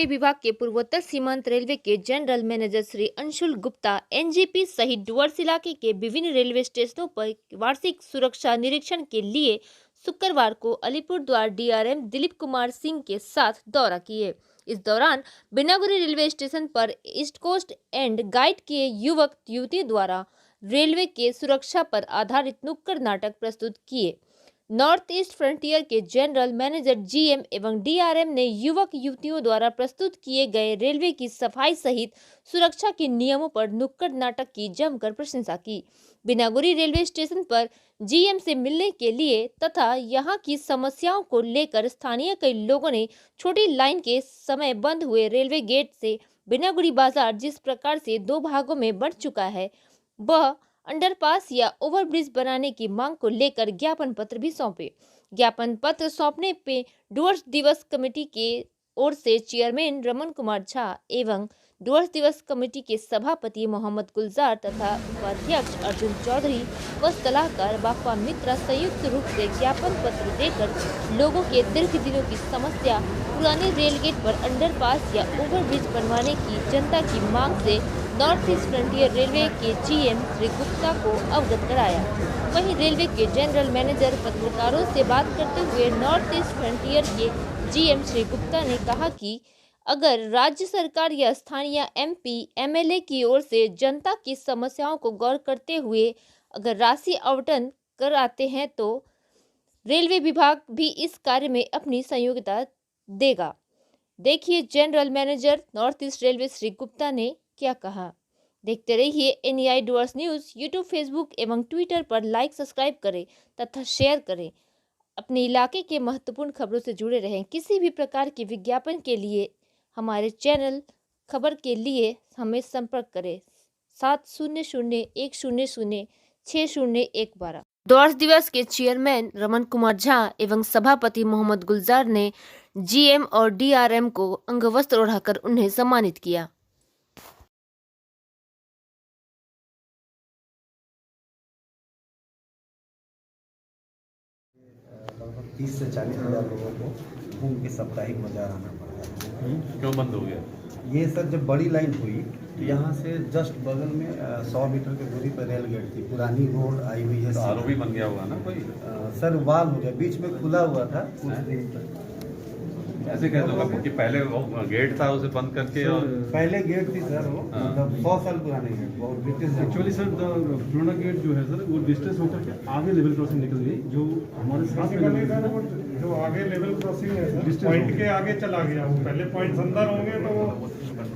Railway विभाग के पूर्वोत्तर सीमांत रेलवे के general manager Shri Anshul Gupta NJP सहित डुवर्स इलाके के विभिन्न रेलवे स्टेशनों पर वार्षिक सुरक्षा निरीक्षण के लिए शुक्रवार को अलीपुरद्वार डीआरएम दिलीप कुमार सिंह के साथ दौरा किए। इस दौरान बिनागुरी रेलवे स्टेशन पर ईस्ट कोस्ट एंड गाइड के युवक युवतियों द्वारा रेलवे के सुरक्षा पर आधारित नुक्कड़ नाटक प्रस्तुत किए। नॉर्थ ईस्ट फ्रंटियर के जनरल मैनेजर जीएम एवं डीआरएम ने युवक युवतियों द्वारा प्रस्तुत किए गए रेलवे की सफाई सहित सुरक्षा के नियमों पर नुक्कड़ नाटक की जमकर प्रशंसा की। बिनागुरी रेलवे स्टेशन पर जीएम से मिलने के लिए तथा यहां की समस्याओं को लेकर स्थानीय कई लोगों ने छोटी लाइन के समय बंद हुए रेलवे गेट से बिनागुरी बाजार जिस प्रकार से दो भागों में बढ़ चुका है वह अंडरपास या ओवरब्रिज बनाने की मांग को लेकर ज्ञापन पत्र भी सौंपे। ज्ञापन पत्र सौंपने पे डुवर्स दिवस कमेटी के ओर से चेयरमैन रमन कुमार झा एवं डुवर्स दिवस कमेटी के सभापति मोहम्मद गुलजार तथा उपाध्यक्ष अर्जुन चौधरी व सलाहकार बापा मित्रा संयुक्त रूप से ज्ञापन पत्र देकर लोगों के दीर्घ दिनों की समस्या पुराने रेलगेट पर अंडरपास या ओवरब्रिज बनवाने की जनता की मांग से नॉर्थ ईस्ट फ्रंटियर रेलवे के जीएम श्री गुप्ता को अवगत कराया। वहीं रेलवे के जनरल मैनेजर पत्रकारों से बात करते हुए नॉर्थ ईस्ट फ्रंटियर के जीएम श्री गुप्ता ने कहा कि अगर राज्य सरकार या स्थानीय एमपी एमएलए की ओर से जनता की समस्याओं को गौर करते हुए अगर राशि आवंटन कराते हैं तो रेलवे विभाग भी इस कार्य में अपनी सहयोगिता देगा। देखिए general manager north east railway Shri Gupta ने क्या कहा। देखते रहिए एनईआई डुवर्स न्यूज़ यूट्यूब, फेसबुक एवं ट्विटर पर लाइक, सब्सक्राइब करें तथा शेयर करें। अपने इलाके के महत्वपूर्ण खबरों से जुड़े रहें। किसी भी प्रकार के विज्ञापन के लिए हमारे चैनल खबर के लिए हमें संपर्क करें 7001006012। डुवर्स दिवस के चेयरमैन रमन कुमार झा एवं सभापति मोहम्मद गुलजार ने जीएम और डीआरएम को अंगवस्त्र ओढ़ाकर उन्हें सम्मानित किया। 30 से 40 हज़ार लोगों को घूम के साप्ताहिक बाजार आना पड़ रहा है। क्यों बंद हो गया? ये सर जब बड़ी लाइन हुई तो यहाँ से जस्ट बगल में 100 मीटर की दूरी पर रेल गेट थी, पुरानी रोड आई हुई है। तो आरओबी बन गया होगा ना कोई? सर वाल हो गया, बीच में खुला हुआ था कुछ दिन तक। ऐसे कह दो कि पहले वो गेट था उसे बंद करके और पहले गेट थी सर वो मतलब 100 साल पुराने गेट, बहुत ब्रिटिश। एक्चुअली सर पुराना गेट जो है सर वो डिस्टेंस होकर के आगे लेवल क्रॉसिंग निकल गई, जो हमारे साथ में जो आगे लेवल क्रॉसिंग है सर पॉइंट के आगे चला गया। वो पहले पॉइंट अंदर होंगे तो वो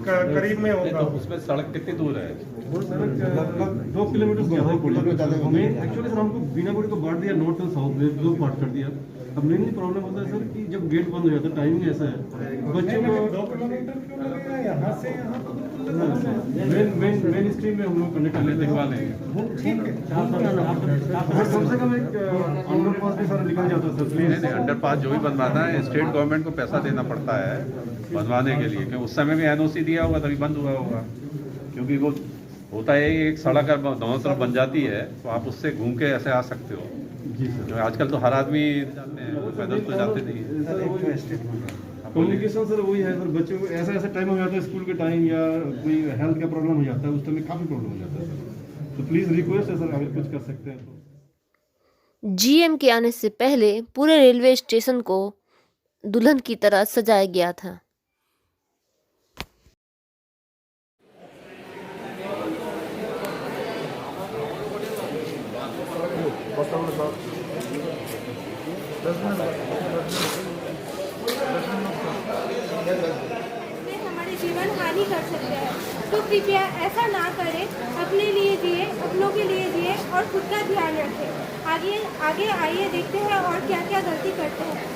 करीब में होगा। तो उसमें सड़क कितनी दूर है? वो सड़क लगभग 2 किलोमीटर ज़्यादा पड़ जाएगा हमें। एक्चुअली सर हमको बिनागुरी को बांट दिया, नॉर्थ और साउथ में 2 पार्ट कर दिया। अब मेनली प्रॉब्लम होता है सर कि जब गेट बंद हो जाता है, टाइमिंग ऐसा है बच्चों को 2 किलोमीटर क्यों लगेगा यहाँ से यहाँ मेन स्ट्रीम में हम लोग कनेक्ट कर लेते दिखवा लेंगे। कम से कम एक अंडरपास भी सर निकल जाता है सर प्लीज। नहीं, अंडरपास जो भी बनवाना है स्टेट गवर्नमेंट को पैसा देना पड़ता है बनवाने के लिए, क्योंकि उस समय भी एनओसी दिया होगा तभी बंद हुआ होगा। क्योंकि वो होता है एक सड़क दोनों तरफ बन जाती है तो आप उससे घूम के ऐसे आ सकते हो। जी सर। आजकल तो हर आदमी जाते हैं, पैदल तो जाते नहीं है। कम्युनिकेशन सर वही है सर, बच्चों को ऐसा ऐसा टाइम हो जाता है स्कूल के टाइम या कोई हेल्थ का प्रॉब्लम हो जाता है, उस टाइम काफ़ी प्रॉब्लम हो जाता है सर। तो प्लीज़ रिक्वेस्ट है सर, अगर कुछ कर सकते हैं तो। जीएम के आने से पहले पूरे रेलवे स्टेशन को दुल्हन की तरह सजाया गया था। हमारे जीवन हानि कर सकते हैं, तो कृपया ऐसा ना करें। अपने लिए जिए, अपनों के लिए जिए और खुद का ध्यान रखें। आगे आइए देखते हैं और क्या क्या गलती करते हैं।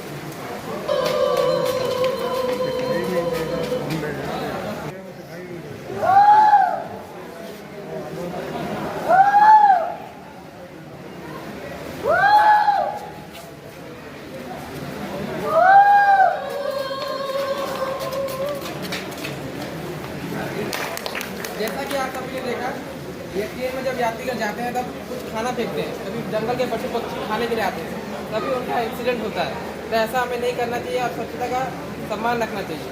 जैसा कि आप सबने देखा, ये ट्रेन में जब यात्रीगण जाते हैं तब कुछ खाना फेंकते हैं, कभी जंगल के पशु पक्षी खाने के लिए आते हैं, तभी उनका एक्सीडेंट होता है। तो ऐसा हमें नहीं करना चाहिए और स्वच्छता का सम्मान रखना चाहिए।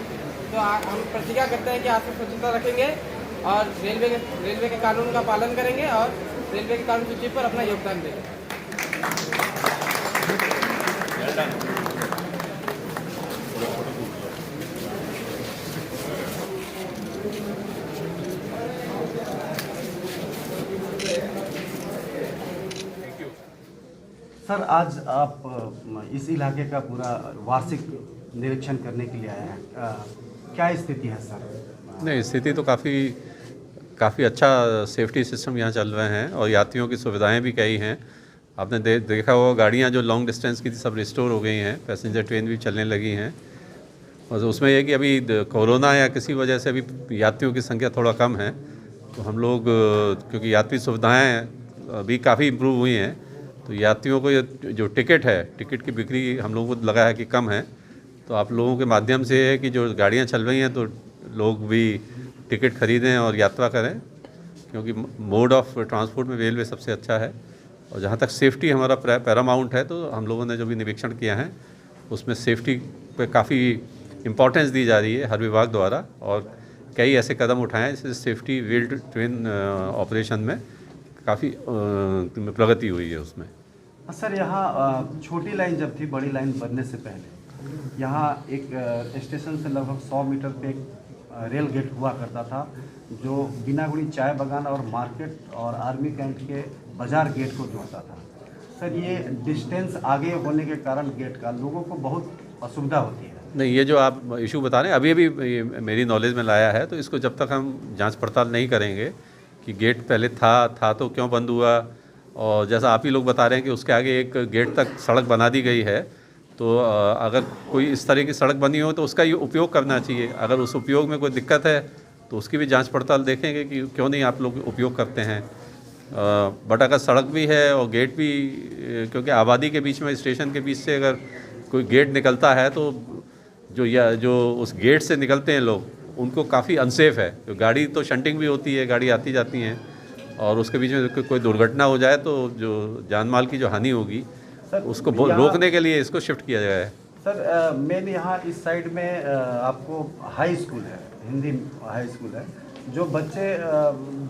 तो हम प्रतिज्ञा करते हैं कि आज से स्वच्छता रखेंगे और रेलवे के कानून का पालन करेंगे और रेलवे की कार्यसूची पर अपना योगदान देंगे। सर, आज आप इस इलाके का पूरा वार्षिक निरीक्षण करने के लिए आए हैं। क्या स्थिति है सर? नहीं, स्थिति तो काफ़ी अच्छा सेफ्टी सिस्टम यहाँ चल रहे हैं और यात्रियों की सुविधाएं भी कई हैं। आपने देखा होगा गाड़ियाँ जो लॉन्ग डिस्टेंस की थी सब रिस्टोर हो गई हैं, पैसेंजर ट्रेन भी चलने लगी हैं। और उसमें यह कि अभी कोरोना या किसी वजह से अभी यात्रियों की संख्या थोड़ा कम है, तो हम लोग क्योंकि यात्री सुविधाएँ अभी काफ़ी इम्प्रूव हुई हैं, तो यात्रियों को जो टिकट की बिक्री हम लोगों को लगा है कि कम है। तो आप लोगों के माध्यम से है कि जो गाड़ियाँ चल रही हैं तो लोग भी टिकट खरीदें और यात्रा करें, क्योंकि मोड ऑफ ट्रांसपोर्ट में रेलवे सबसे अच्छा है। और जहाँ तक सेफ्टी हमारा पैरामाउंट है, तो हम लोगों ने जो भी निरीक्षण किया है उसमें सेफ्टी पे काफ़ी इम्पोर्टेंस दी जा रही है हर विभाग द्वारा, और कई ऐसे कदम उठाए हैं जिससे सेफ्टी रेल ट्रेन ऑपरेशन में काफ़ी प्रगति हुई है उसमें। सर, यहाँ छोटी लाइन जब थी, बड़ी लाइन बनने से पहले यहाँ एक स्टेशन से लगभग 100 मीटर पे एक रेल गेट हुआ करता था, जो बिनागुड़ी चाय बागान और मार्केट और आर्मी कैंट के बाजार गेट को जोड़ता था। सर, ये डिस्टेंस आगे होने के कारण गेट का लोगों को बहुत असुविधा होती है। नहीं, ये जो आप इशू बता रहे हैं अभी मेरी नॉलेज में लाया है, तो इसको जब तक हम जांच पड़ताल नहीं करेंगे कि गेट पहले था तो क्यों बंद हुआ, और जैसा आप ही लोग बता रहे हैं कि उसके आगे एक गेट तक सड़क बना दी गई है, तो अगर कोई इस तरह की सड़क बनी हो तो उसका ये उपयोग करना चाहिए। अगर उस उपयोग में कोई दिक्कत है तो उसकी भी जांच पड़ताल देखेंगे कि क्यों नहीं आप लोग उपयोग करते हैं। बट अगर सड़क भी है और गेट भी, क्योंकि आबादी के बीच में स्टेशन के बीच से अगर कोई गेट निकलता है तो जो उस गेट से निकलते हैं लोग, उनको काफ़ी अनसेफ है। तो गाड़ी तो शंटिंग भी होती है, गाड़ी आती जाती हैं, और उसके बीच में कोई दुर्घटना हो जाए तो जो जान माल की जो हानि होगी उसको रोकने के लिए इसको शिफ्ट किया गया है। सर, मेन यहाँ इस साइड में आपको हाई स्कूल है, हिंदी हाई स्कूल है, जो बच्चे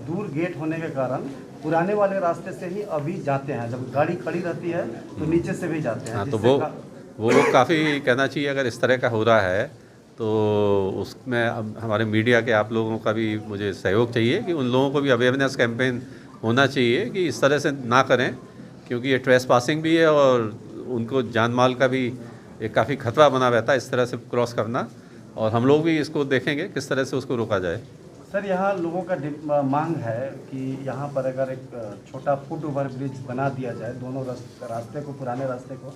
दूर गेट होने के कारण पुराने वाले रास्ते से ही अभी जाते हैं। जब गाड़ी खड़ी रहती है तो नीचे से भी जाते हैं। हाँ, तो वो काफ़ी कहना चाहिए, अगर इस तरह का हो रहा है तो उसमें अब हमारे मीडिया के आप लोगों का भी मुझे सहयोग चाहिए कि उन लोगों को भी अवेयरनेस कैंपेन होना चाहिए कि इस तरह से ना करें, क्योंकि ये ट्रेस पासिंग भी है और उनको जान माल का भी एक काफ़ी खतरा बना रहता है इस तरह से क्रॉस करना, और हम लोग भी इसको देखेंगे किस तरह से उसको रोका जाए। सर, यहाँ लोगों का मांग है कि यहाँ पर अगर एक छोटा फुट ओवर ब्रिज बना दिया जाए, दोनों रास्ते को, पुराने रास्ते को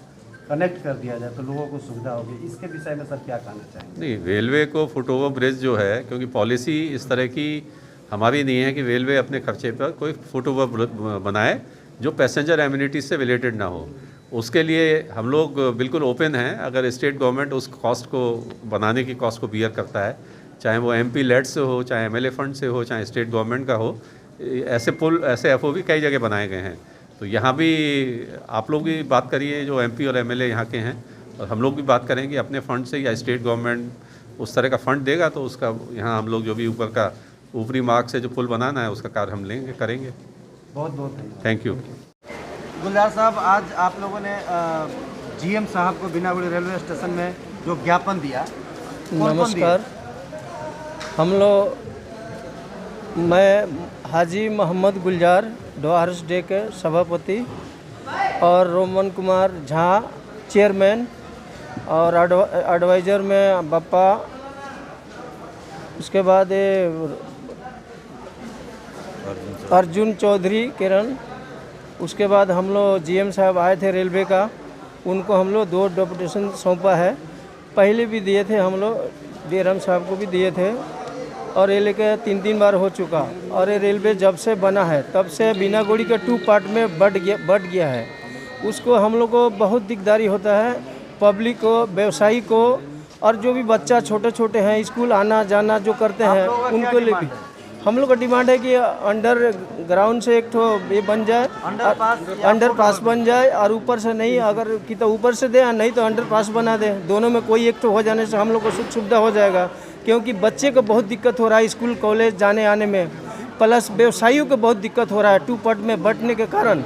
कनेक्ट कर दिया जाए तो लोगों को सुविधा होगी। इसके विषय में सर क्या कहना चाहेंगे? नहीं, रेलवे को फुट ओवर ब्रिज जो है, क्योंकि पॉलिसी इस तरह की हमारी नहीं है कि रेलवे अपने खर्चे पर कोई फुट ओवर बनाए जो पैसेंजर एमिनिटीज से रिलेटेड ना हो। उसके लिए हम लोग बिल्कुल ओपन हैं। अगर स्टेट गवर्नमेंट उस कॉस्ट को बनाने की कॉस्ट को बियर करता है, चाहे वो MP लेड से हो, चाहे MLA फंड से हो, चाहे स्टेट गवर्नमेंट का हो, ऐसे पुल, ऐसे FOB कई जगह बनाए गए हैं। तो यहाँ भी आप लोग भी बात करिए जो MP और MLA यहाँ के हैं, और हम लोग भी बात करेंगे अपने फंड से, या स्टेट गवर्नमेंट उस तरह का फंड देगा तो उसका यहाँ हम लोग जो भी ऊपरी मार्ग से जो पुल बनाना है उसका कार्य हम करेंगे। बहुत बहुत धन्यवाद। Thank you. गुलजार साहब, आज आप लोगों ने GM साहब को बिनागुड़ी रेलवे स्टेशन में जो ज्ञापन दिया, नमस्कार। हम लोग, मैं हाजी मोहम्मद गुलजार डोहार्स डे के सभापति और रोमन कुमार झा चेयरमैन, और एडवाइज़र में बप्पा, उसके बाद अर्जुन चौधरी किरण, उसके बाद हम लोग GM साहब आए थे रेलवे का, उनको हम लोग 2 डेपुटेशन सौंपा है। पहले भी दिए थे हम लोग, बेरम साहब को भी दिए थे, और ये लेके 3 बार हो चुका। और ये रेलवे जब से बना है तब से बिनागुड़ी के 2 पार्ट में बट गया है। उसको हम लोग को बहुत दिकदारी होता है, पब्लिक को, व्यवसायी को, और जो भी बच्चा छोटे छोटे हैं स्कूल आना जाना जो करते हैं उनको लिए भी हम लोग का डिमांड है कि अंडर ग्राउंड से एक ये बन जाए, अंडर पास बन जाए, और ऊपर से नहीं, अगर कि तो ऊपर से दे, नहीं तो अंडर पास बना दे। दोनों में कोई एक हो जाने से हम लोग को सुख सुविधा हो जाएगा। क्योंकि बच्चे को बहुत दिक्कत हो रहा है स्कूल कॉलेज जाने आने में, प्लस व्यवसायियों को बहुत दिक्कत हो रहा है 2 पार्ट में बंटने के कारण।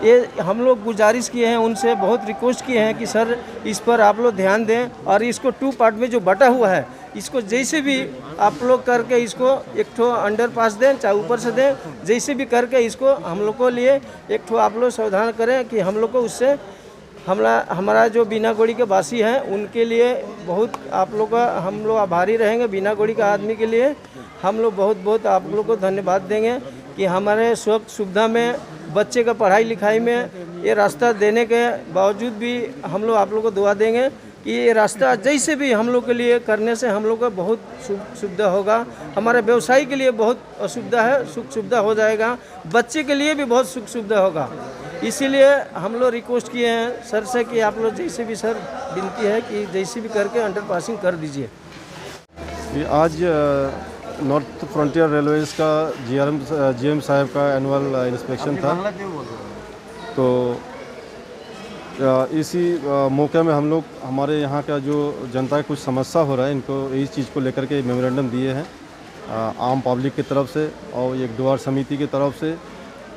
ये हम लोग गुजारिश किए हैं उनसे, बहुत रिक्वेस्ट किए हैं कि सर इस पर आप लोग ध्यान दें और इसको 2 पार्ट में जो बटा हुआ है इसको जैसे भी आप लोग करके इसको एक ठो अंडरपास दें, चाहे ऊपर से दें, जैसे भी करके इसको हम लोग को लिए एक ठो आप लोग सावधान करें कि हम लोग को उससे हमारा जो बीनागोड़ी के वासी हैं उनके लिए बहुत आप लोग का हम लोग आभारी रहेंगे। बीनागोड़ी का आदमी के लिए हम लोग बहुत बहुत आप लोग को धन्यवाद देंगे कि हमारे सुख सुविधा में बच्चे का पढ़ाई लिखाई में ये रास्ता देने के बावजूद भी हम लोग आप लोग को दुआ देंगे कि ये रास्ता जैसे भी हम लोग के लिए करने से हम लोग का बहुत सुविधा होगा। हमारे व्यवसाय के लिए बहुत असुविधा है, सुख सुविधा हो जाएगा, बच्चे के लिए भी बहुत सुख सुविधा होगा। इसीलिए हम लोग रिक्वेस्ट किए हैं सर से कि आप लोग जैसे भी सर विनती है कि जैसे भी करके अंडर पासिंग कर दीजिए। ये आज नॉर्थ फ्रंटियर रेलवेज का जीएम साहब का एनुअल इंस्पेक्शन था, तो इसी मौके में हम लोग हमारे यहाँ का जो जनता की कुछ समस्या हो रहा है इनको इस चीज़ को लेकर के मेमोरेंडम दिए हैं आम पब्लिक की तरफ से और एक द्वार समिति की तरफ से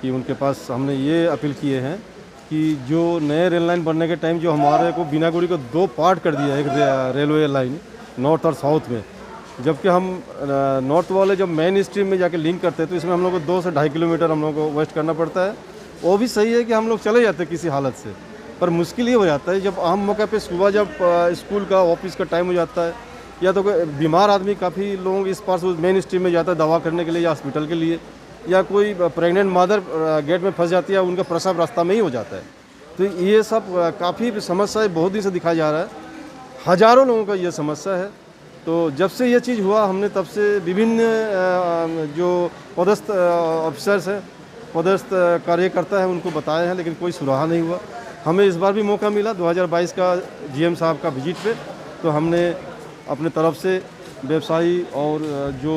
कि उनके पास हमने ये अपील किए हैं कि जो नए रेल लाइन बनने के टाइम जो हमारे को बीनागुड़ी को 2 पार्ट कर दिया है, एक रेलवे लाइन नॉर्थ और साउथ में, जबकि हम नॉर्थ वाले जब मेन स्ट्रीम में जाके लिंक करते हैं तो इसमें हम लोग को 2 से 2.5 किलोमीटर हम लोग को वेस्ट करना पड़ता है। वो भी सही है कि हम लोग चले जाते हैं किसी हालत से, पर मुश्किल ये हो जाता है जब आम मौके पे सुबह जब स्कूल का ऑफिस का टाइम हो जाता है या तो कोई बीमार आदमी, काफ़ी लोग इस पास मेन स्ट्रीम में जाता है दवा करने के लिए या हॉस्पिटल के लिए, या कोई प्रेग्नेंट मदर गेट में फंस जाती है, उनका प्रसव रास्ता में ही हो जाता है। तो ये सब काफ़ी समस्याएं बहुत दिन से दिखाया जा रहा है, हज़ारों लोगों का ये समस्या है। तो जब से ये चीज़ हुआ हमने तब से विभिन्न जो पदस्थ ऑफिसर्स हैं, पदस्थ कार्यकर्ता हैं, उनको बताए हैं, लेकिन कोई सुराहा नहीं हुआ। हमें इस बार भी मौका मिला 2022 का जीएम साहब का विजिट पे, तो हमने अपने तरफ से व्यवसायी और जो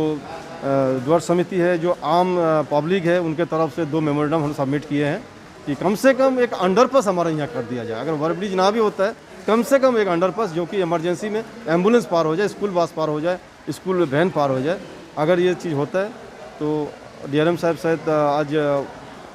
द्वार समिति है, जो आम पब्लिक है, उनके तरफ से 2 मेमोरेंडम हम सबमिट किए हैं कि कम से कम एक अंडरपास हमारे यहाँ कर दिया जाए। अगर ओवरब्रिज ना भी होता है, कम से कम एक अंडरपास जो कि इमरजेंसी में एम्बुलेंस पार हो जाए, स्कूल बस पार हो जाए, स्कूल वैन पार हो जाए। अगर ये चीज़ होता है तो डीआरएम साहब शायद आज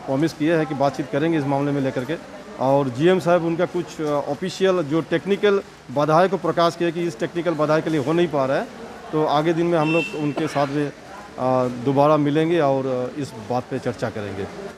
प्रॉमिस किए हैं कि बातचीत करेंगे इस मामले में लेकर के, और जीएम साहब उनका कुछ ऑफिशियल जो टेक्निकल बाधाएं को प्रकाश किया कि इस टेक्निकल बाधाएं के लिए हो नहीं पा रहा है, तो आगे दिन में हम लोग उनके साथ में दोबारा मिलेंगे और इस बात पे चर्चा करेंगे।